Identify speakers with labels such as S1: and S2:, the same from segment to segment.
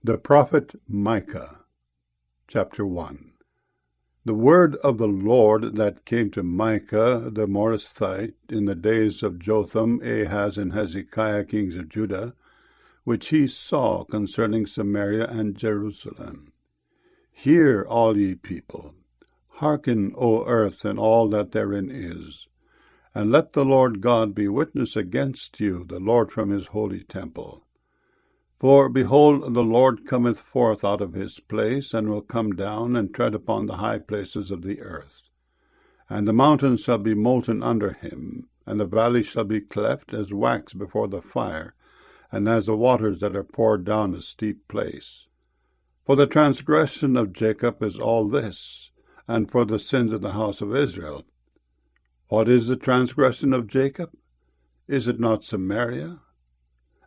S1: The prophet Micah, chapter 1. The word of the Lord that came to Micah the Morasthite in the days of Jotham, Ahaz, and Hezekiah, kings of Judah, which he saw concerning Samaria and Jerusalem. Hear, all ye people, hearken, O earth, and all that therein is, and let the Lord God be witness against you, the Lord from his holy temple. For, behold, the Lord cometh forth out of his place, and will come down and tread upon the high places of the earth. And the mountains shall be molten under him, and the valleys shall be cleft as wax before the fire, and as the waters that are poured down a steep place. For the transgression of Jacob is all this, and for the sins of the house of Israel. What is the transgression of Jacob? Is it not Samaria?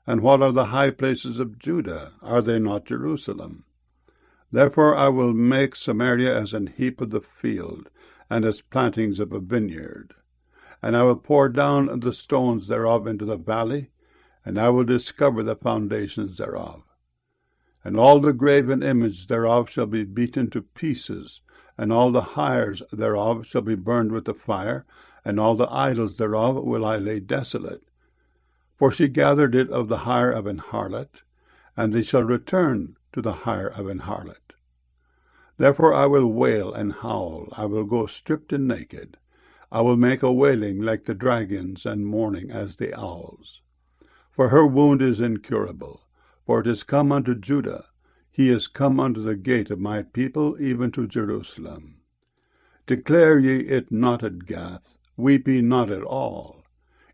S1: And what are the high places of Judah? Are they not Jerusalem? Therefore I will make Samaria as an heap of the field, and as plantings of a vineyard. And I will pour down the stones thereof into the valley, and I will discover the foundations thereof. And all the graven image thereof shall be beaten to pieces, and all the hires thereof shall be burned with the fire, and all the idols thereof will I lay desolate. For she gathered it of the hire of an harlot, and they shall return to the hire of an harlot. Therefore I will wail and howl, I will go stripped and naked. I will make a wailing like the dragons, and mourning as the owls. For her wound is incurable, for it is come unto Judah, he is come unto the gate of my people, even to Jerusalem. Declare ye it not at Gath, weep ye not at all.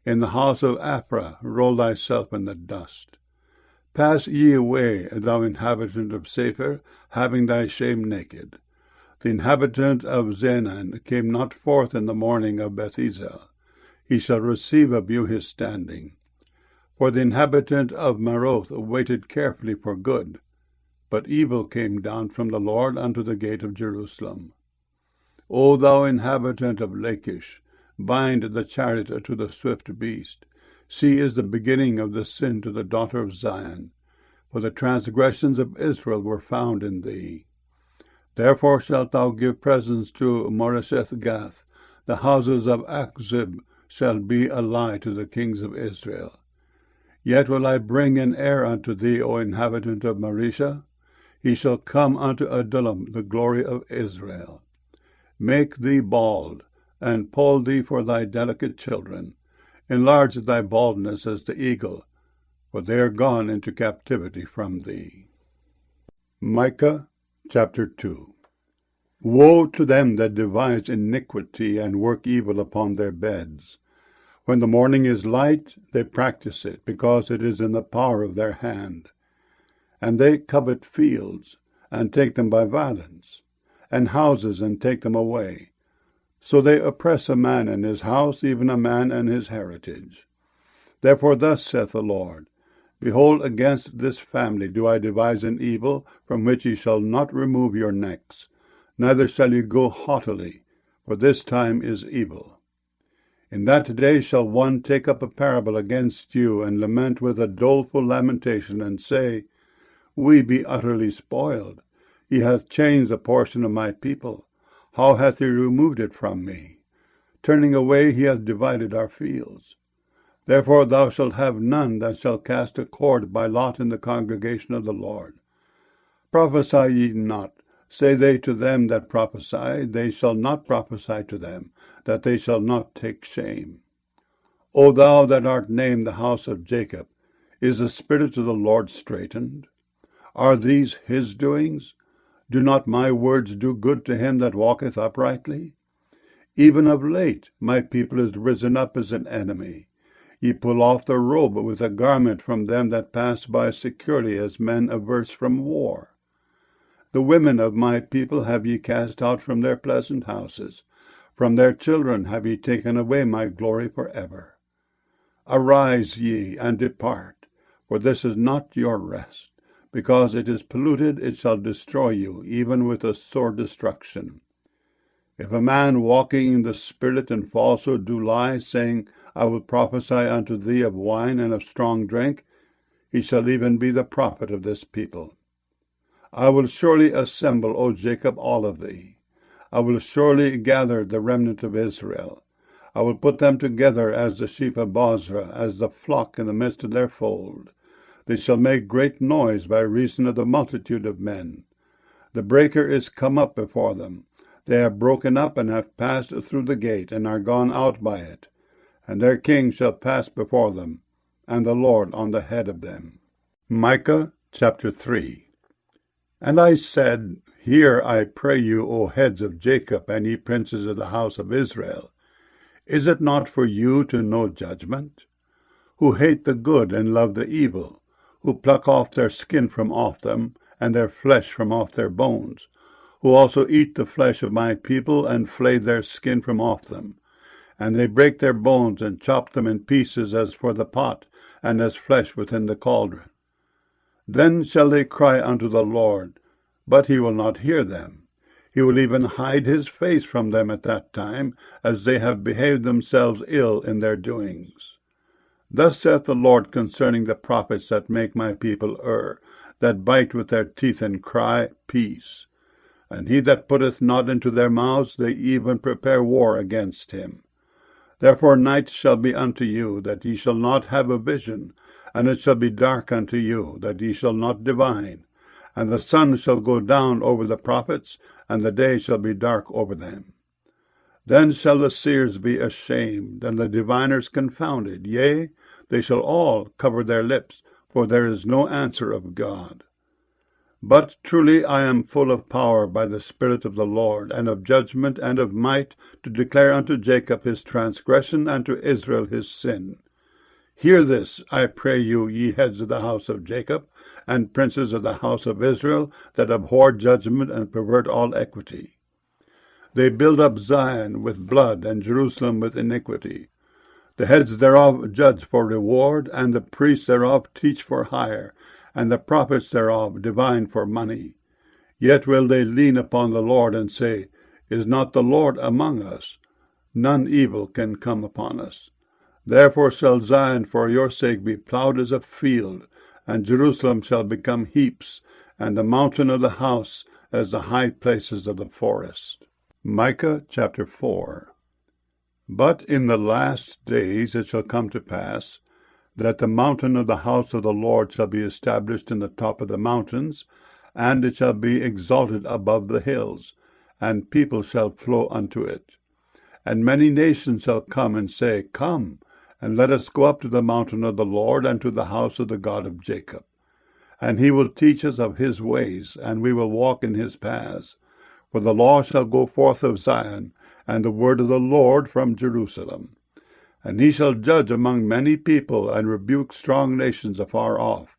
S1: In the house of Aphrah roll thyself in the dust. Pass ye away, thou inhabitant of Sapphir, having thy shame naked. The inhabitant of Zenan came not forth in the morning of Bethesda. He shall receive of you his standing. For the inhabitant of Maroth waited carefully for good, but evil came down from the Lord unto the gate of Jerusalem. O thou inhabitant of Lachish, bind the chariot to the swift beast. She is the beginning of the sin to the daughter of Zion, for the transgressions of Israel were found in thee. Therefore shalt thou give presents to Moresheth-Gath. The houses of Achzib shall be a lie to the kings of Israel. Yet will I bring an heir unto thee, O inhabitant of Marisha. He shall come unto Adullam, the glory of Israel. Make thee bald, and poll thee for thy delicate children. Enlarge thy baldness as the eagle, for they are gone into captivity from thee. Micah chapter 2. Woe to them that devise iniquity and work evil upon their beds. When the morning is light, they practice it, because it is in the power of their hand. And they covet fields, and take them by violence, and houses, and take them away. So they oppress a man and his house, even a man and his heritage. Therefore thus saith the Lord, Behold, against this family do I devise an evil, from which ye shall not remove your necks, neither shall ye go haughtily, for this time is evil. In that day shall one take up a parable against you, and lament with a doleful lamentation, and say, We be utterly spoiled. He hath changed a portion of my people. How hath he removed it from me? Turning away he hath divided our fields. Therefore thou shalt have none that shall cast a cord by lot in the congregation of the Lord. Prophesy ye not, say they to them that prophesy, they shall not prophesy to them, that they shall not take shame. O thou that art named the house of Jacob, is the spirit of the Lord straitened? Are these his doings? Do not my words do good to him that walketh uprightly? Even of late my people is risen up as an enemy. Ye pull off the robe with a garment from them that pass by securely, as men averse from war. The women of my people have ye cast out from their pleasant houses. From their children have ye taken away my glory forever. Arise ye, and depart, for this is not your rest. Because it is polluted, it shall destroy you, even with a sore destruction. If a man walking in the Spirit and falsehood do lie, saying, I will prophesy unto thee of wine and of strong drink, he shall even be the prophet of this people. I will surely assemble, O Jacob, all of thee. I will surely gather the remnant of Israel. I will put them together as the sheep of Bozrah, as the flock in the midst of their fold. They shall make great noise by reason of the multitude of men. The breaker is come up before them. They have broken up and have passed through the gate, and are gone out by it. And their king shall pass before them, and the Lord on the head of them. Micah chapter 3. And I said, Hear, I pray you, O heads of Jacob, and ye princes of the house of Israel. Is it not for you to know judgment? Who hate the good and love the evil, who pluck off their skin from off them, and their flesh from off their bones, who also eat the flesh of my people, and flay their skin from off them. And they break their bones, and chop them in pieces as for the pot, and as flesh within the cauldron. Then shall they cry unto the Lord, but he will not hear them. He will even hide his face from them at that time, as they have behaved themselves ill in their doings. Thus saith the Lord concerning the prophets that make my people err, that bite with their teeth and cry, Peace. And he that putteth not into their mouths, they even prepare war against him. Therefore night shall be unto you, that ye shall not have a vision, and it shall be dark unto you, that ye shall not divine. And the sun shall go down over the prophets, and the day shall be dark over them. Then shall the seers be ashamed, and the diviners confounded. Yea, they shall all cover their lips, for there is no answer of God. But truly I am full of power by the Spirit of the Lord, and of judgment and of might, to declare unto Jacob his transgression, and to Israel his sin. Hear this, I pray you, ye heads of the house of Jacob, and princes of the house of Israel, that abhor judgment and pervert all equity. They build up Zion with blood, and Jerusalem with iniquity. The heads thereof judge for reward, and the priests thereof teach for hire, and the prophets thereof divine for money. Yet will they lean upon the Lord, and say, Is not the Lord among us? None evil can come upon us. Therefore shall Zion for your sake be plowed as a field, and Jerusalem shall become heaps, and the mountain of the house as the high places of the forest. Micah chapter 4. But in the last days it shall come to pass, that the mountain of the house of the Lord shall be established in the top of the mountains, and it shall be exalted above the hills, and people shall flow unto it. And many nations shall come and say, Come, and let us go up to the mountain of the Lord, and to the house of the God of Jacob. And he will teach us of his ways, and we will walk in his paths. For the law shall go forth of Zion, and the word of the Lord from Jerusalem. And he shall judge among many people, and rebuke strong nations afar off.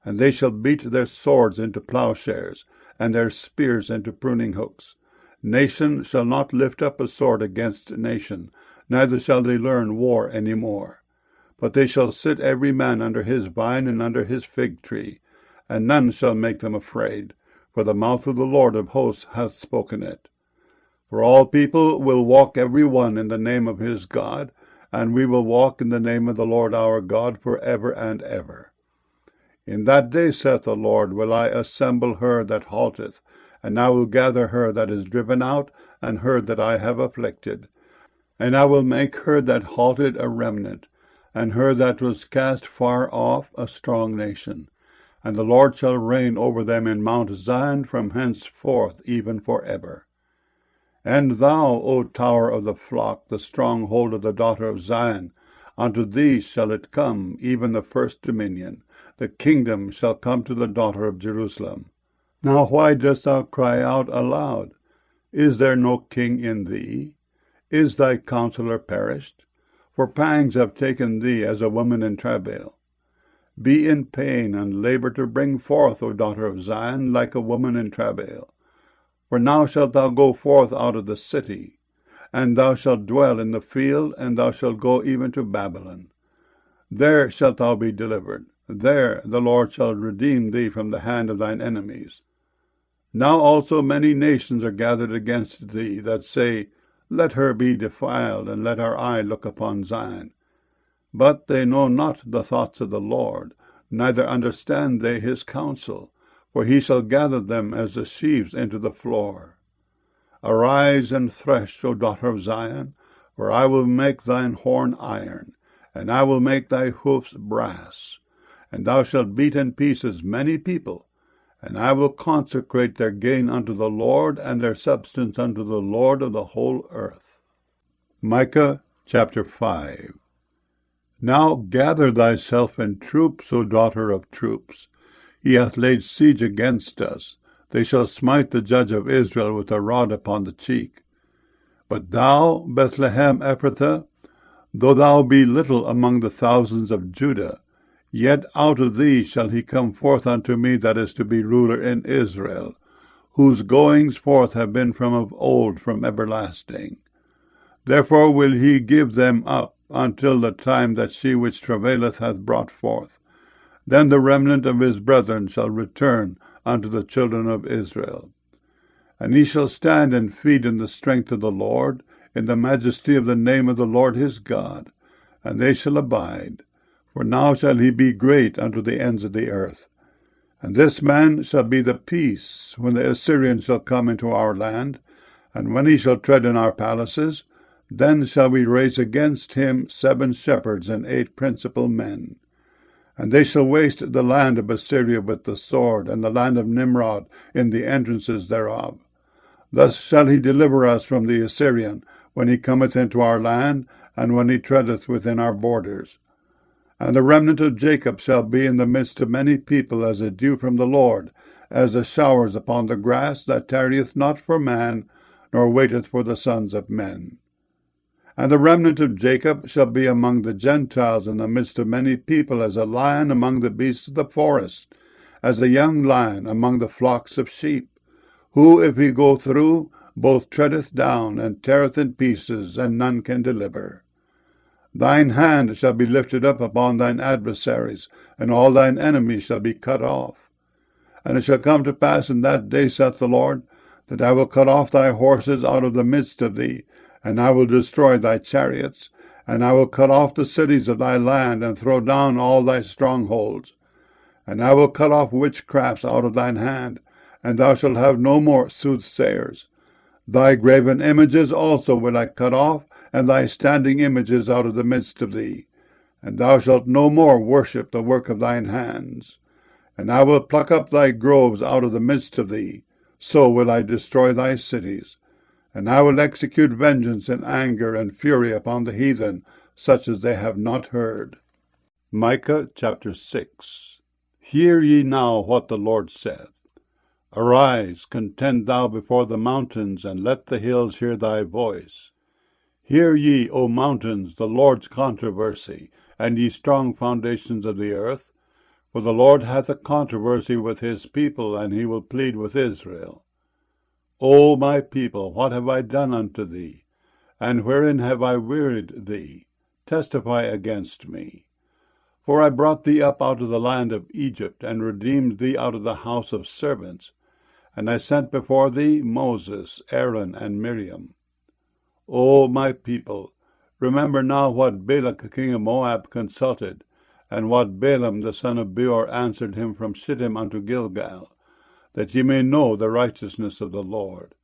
S1: And they shall beat their swords into plowshares, and their spears into pruning hooks. Nation shall not lift up a sword against nation, neither shall they learn war any more. But they shall sit every man under his vine and under his fig tree, and none shall make them afraid, for the mouth of the Lord of hosts hath spoken it. For all people will walk every one in the name of his God, and we will walk in the name of the Lord our God for ever and ever. In that day, saith the Lord, will I assemble her that halteth, and I will gather her that is driven out, and her that I have afflicted. And I will make her that halted a remnant, and her that was cast far off a strong nation. And the Lord shall reign over them in Mount Zion from henceforth even for ever. And thou, O tower of the flock, the stronghold of the daughter of Zion, unto thee shall it come, even the first dominion. The kingdom shall come to the daughter of Jerusalem. Now why dost thou cry out aloud? Is there no king in thee? Is thy counselor perished? For pangs have taken thee as a woman in travail. Be in pain, and labor to bring forth, O daughter of Zion, like a woman in travail. For now shalt thou go forth out of the city, and thou shalt dwell in the field, and thou shalt go even to Babylon. There shalt thou be delivered. There the Lord shall redeem thee from the hand of thine enemies. Now also many nations are gathered against thee, that say, Let her be defiled, and let our eye look upon Zion. But they know not the thoughts of the Lord, neither understand they his counsel. for he shall gather them as the sheaves into the floor. Arise and thresh, O daughter of Zion, for I will make thine horn iron, and I will make thy hoofs brass. And thou shalt beat in pieces many people, and I will consecrate their gain unto the Lord, and their substance unto the Lord of the whole earth. Micah chapter 5. Now gather thyself in troops, O daughter of troops. He hath laid siege against us. They shall smite the judge of Israel with a rod upon the cheek. But thou, Bethlehem Ephrathah, though thou be little among the thousands of Judah, yet out of thee shall he come forth unto me that is to be ruler in Israel, whose goings forth have been from of old, from everlasting. Therefore will he give them up until the time that she which travaileth hath brought forth. Then the remnant of his brethren shall return unto the children of Israel. And he shall stand and feed in the strength of the Lord, in the majesty of the name of the Lord his God, and they shall abide. For now shall he be great unto the ends of the earth. And this man shall be the peace, when the Assyrian shall come into our land, and when he shall tread in our palaces, then shall we raise against him 7 shepherds and 8 principal men. And they shall waste the land of Assyria with the sword, and the land of Nimrod in the entrances thereof. Thus shall he deliver us from the Assyrian, when he cometh into our land, and when he treadeth within our borders. And the remnant of Jacob shall be in the midst of many people as a dew from the Lord, as the showers upon the grass, that tarrieth not for man, nor waiteth for the sons of men. And the remnant of Jacob shall be among the Gentiles in the midst of many people, as a lion among the beasts of the forest, as a young lion among the flocks of sheep, who, if he go through, both treadeth down, and teareth in pieces, and none can deliver. Thine hand shall be lifted up upon thine adversaries, and all thine enemies shall be cut off. And it shall come to pass in that day, saith the Lord, that I will cut off thy horses out of the midst of thee, and I will destroy thy chariots, and I will cut off the cities of thy land, and throw down all thy strongholds. And I will cut off witchcrafts out of thine hand, and thou shalt have no more soothsayers. Thy graven images also will I cut off, and thy standing images out of the midst of thee. And thou shalt no more worship the work of thine hands. And I will pluck up thy groves out of the midst of thee. So will I destroy thy cities. And I will execute vengeance and anger and fury upon the heathen, such as they have not heard. Micah chapter 6. Hear ye now what the Lord saith. Arise, contend thou before the mountains, and let the hills hear thy voice. Hear ye, O mountains, the Lord's controversy, and ye strong foundations of the earth. For the Lord hath a controversy with his people, and he will plead with Israel. O my people, what have I done unto thee? And wherein have I wearied thee? Testify against me. For I brought thee up out of the land of Egypt, and redeemed thee out of the house of servants. And I sent before thee Moses, Aaron, and Miriam. O my people, remember now what Balak king of Moab consulted, and what Balaam the son of Beor answered him from Shittim unto Gilgal, that ye may know the righteousness of the Lord.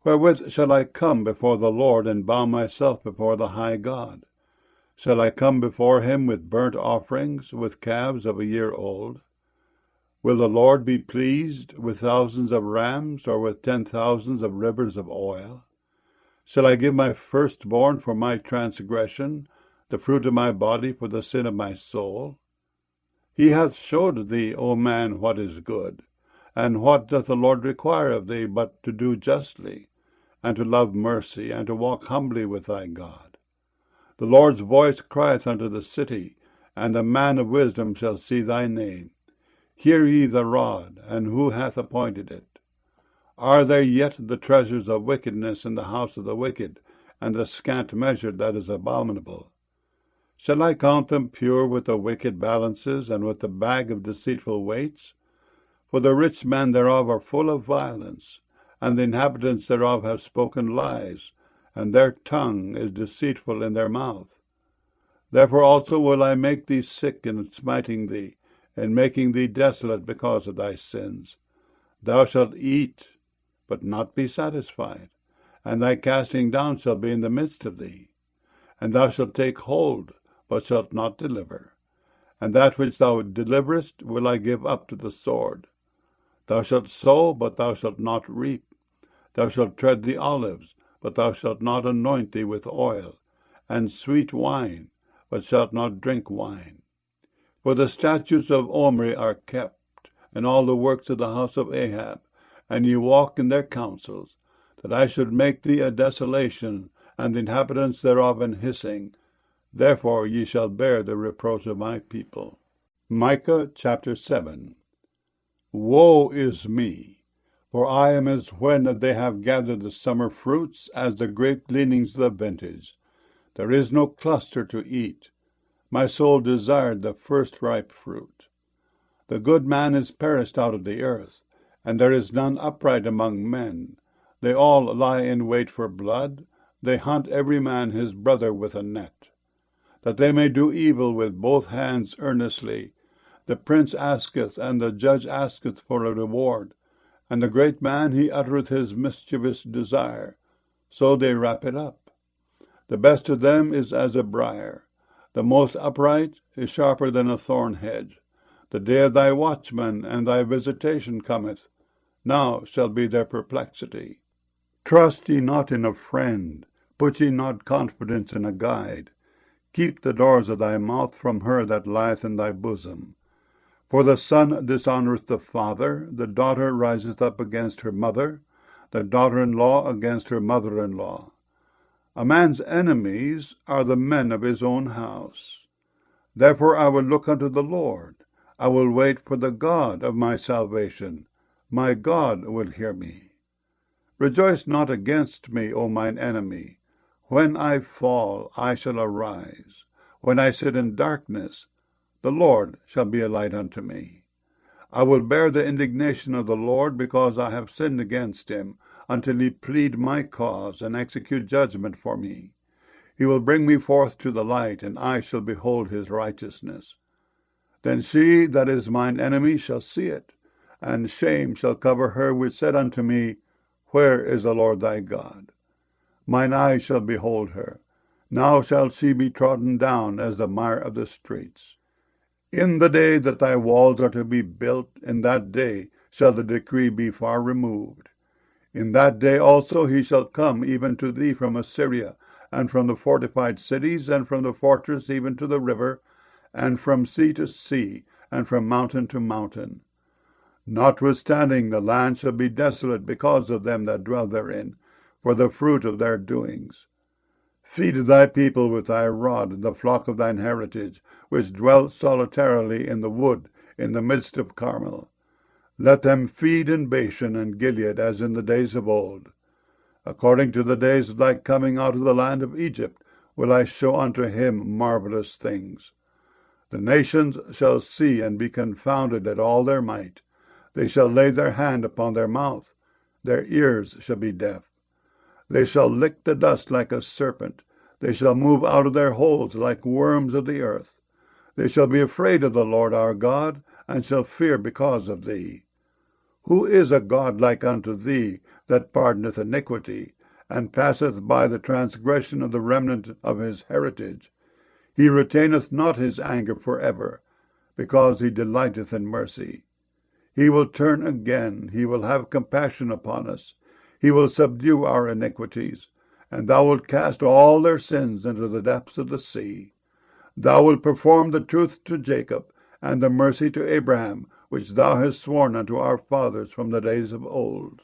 S1: Wherewith shall I come before the Lord, and bow myself before the high God? Shall I come before him with burnt offerings, with calves of a year old? Will the Lord be pleased with thousands of rams, or with 10,000 of rivers of oil? Shall I give my firstborn for my transgression, the fruit of my body for the sin of my soul? He hath showed thee, O man, what is good. And what doth the Lord require of thee, but to do justly, and to love mercy, and to walk humbly with thy God? The Lord's voice crieth unto the city, and the man of wisdom shall see thy name. Hear ye the rod, and who hath appointed it? Are there yet the treasures of wickedness in the house of the wicked, and the scant measure that is abominable? Shall I count them pure with the wicked balances, and with the bag of deceitful weights? For the rich men thereof are full of violence, and the inhabitants thereof have spoken lies, and their tongue is deceitful in their mouth. Therefore also will I make thee sick in smiting thee, in making thee desolate because of thy sins. Thou shalt eat, but not be satisfied, and thy casting down shall be in the midst of thee. And thou shalt take hold, but shalt not deliver. And that which thou deliverest will I give up to the sword. Thou shalt sow, but thou shalt not reap. Thou shalt tread the olives, but thou shalt not anoint thee with oil, and sweet wine, but shalt not drink wine. For the statutes of Omri are kept, and all the works of the house of Ahab, and ye walk in their counsels, that I should make thee a desolation, and the inhabitants thereof an hissing. Therefore ye shall bear the reproach of my people. Micah chapter 7. Woe is me! For I am as when they have gathered the summer fruits, as the grape gleanings of the vintage. There is no cluster to eat. My soul desired the first ripe fruit. The good man is perished out of the earth, and there is none upright among men. They all lie in wait for blood. They hunt every man his brother with a net, that they may do evil with both hands earnestly. The prince asketh, and the judge asketh for a reward, and the great man he uttereth his mischievous desire. So they wrap it up. The best of them is as a briar. The most upright is sharper than a thorn hedge. The day of thy watchman and thy visitation cometh. Now shall be their perplexity. Trust ye not in a friend, put ye not confidence in a guide. Keep the doors of thy mouth from her that lieth in thy bosom. For the son dishonoureth the father, the daughter riseth up against her mother, the daughter-in-law against her mother-in-law. A man's enemies are the men of his own house. Therefore I will look unto the Lord. I will wait for the God of my salvation. My God will hear me. Rejoice not against me, O mine enemy. When I fall, I shall arise. When I sit in darkness, the Lord shall be a light unto me. I will bear the indignation of the Lord, because I have sinned against him, until he plead my cause, and execute judgment for me. He will bring me forth to the light, and I shall behold his righteousness. Then she that is mine enemy shall see it, and shame shall cover her which said unto me, Where is the Lord thy God? Mine eyes shall behold her. Now shall she be trodden down as the mire of the streets. In the day that thy walls are to be built, in that day shall the decree be far removed. In that day also he shall come even to thee from Assyria, and from the fortified cities, and from the fortress even to the river, and from sea to sea, and from mountain to mountain. Notwithstanding the land shall be desolate because of them that dwell therein, for the fruit of their doings. Feed thy people with thy rod, the flock of thine heritage, which dwell solitarily in the wood, in the midst of Carmel. Let them feed in Bashan and Gilead, as in the days of old. According to the days of thy coming out of the land of Egypt, will I show unto him marvelous things. The nations shall see and be confounded at all their might. They shall lay their hand upon their mouth. Their ears shall be deaf. They shall lick the dust like a serpent. They shall move out of their holes like worms of the earth. They shall be afraid of the Lord our God, and shall fear because of thee. Who is a God like unto thee, that pardoneth iniquity, and passeth by the transgression of the remnant of his heritage? He retaineth not his anger for ever, because he delighteth in mercy. He will turn again, he will have compassion upon us. He will subdue our iniquities, and thou wilt cast all their sins into the depths of the sea. Thou wilt perform the truth to Jacob, and the mercy to Abraham, which thou hast sworn unto our fathers from the days of old.